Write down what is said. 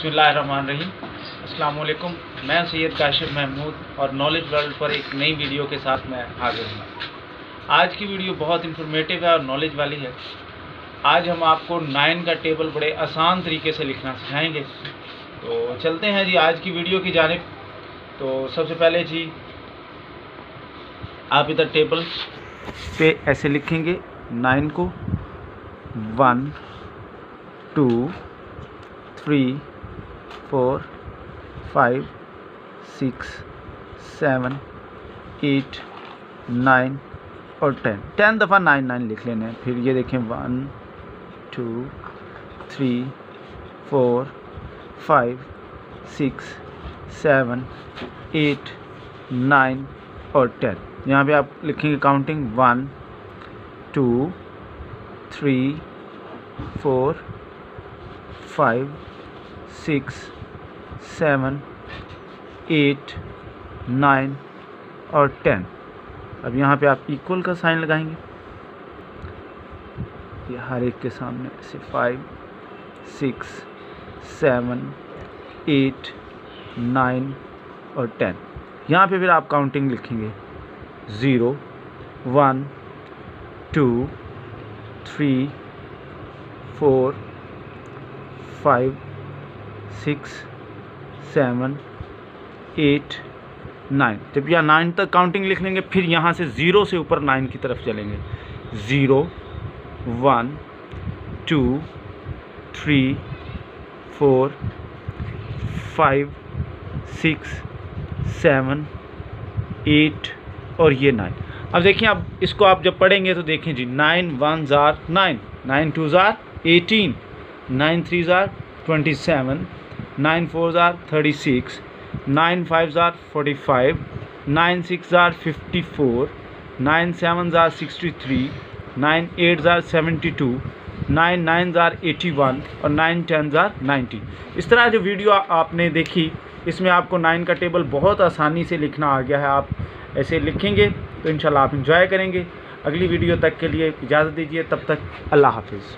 बिस्मिल्लाहिर्रहमानिर्रहीम। अस्सलाम वालेकुम। मैं सैयद काशिफ महमूद और नॉलेज वर्ल्ड पर एक नई वीडियो के साथ मैं हाजिर हूँ। आज की वीडियो बहुत इन्फॉर्मेटिव है और नॉलेज वाली है। आज हम आपको 9 का टेबल बड़े आसान तरीके से लिखना सिखाएंगे। तो चलते हैं जी आज की वीडियो की जानिब। तो सबसे पहले जी आप इधर टेबल पे ऐसे लिखेंगे 9 को 1 2 3 4 5 6 7 8 9 और 10 दफ़ा 9 लिख लेने हैं। फिर ये देखें 1 2 3 4 5 6 7 8 9 और 10। यहाँ पे आप लिखेंगे काउंटिंग 1 2 3 4 5 6 7 8 9 और 10। अब यहाँ पे आप इक्वल का साइन लगाएंगे, ये हर एक के सामने से 5 6 7 8 9 और 10। यहाँ पे फिर आप काउंटिंग लिखेंगे 0 1 2 3 4 5 6 7 8 9। जब यहाँ 9 तक काउंटिंग लिख लेंगे फिर यहाँ से 0 से ऊपर 9 की तरफ चलेंगे। 0 1 2 3 4 5 6 7 8 और ये 9। अब देखिए, अब इसको आप जब पढ़ेंगे तो देखें जी 9 1 ज़ार 9, 9 2 ज़ार 18, 9 3 ज़ार 27, 9 4 ज़ार 36, 9 5 ज़ार 45, 9 6 ज़ार 54, 9 7 ज़ार 63, 9 8 ज़ार 72, 9 9 ज़ार 81 और 9 10 ज़ार 90। इस तरह जो वीडियो आपने देखी इसमें आपको 9 का टेबल बहुत आसानी से लिखना आ गया है। आप ऐसे लिखेंगे तो इंशाल्लाह आप इंजॉय करेंगे। अगली वीडियो तक के लिए इजाज़त दीजिए, तब तक अल्लाह हाफिज़।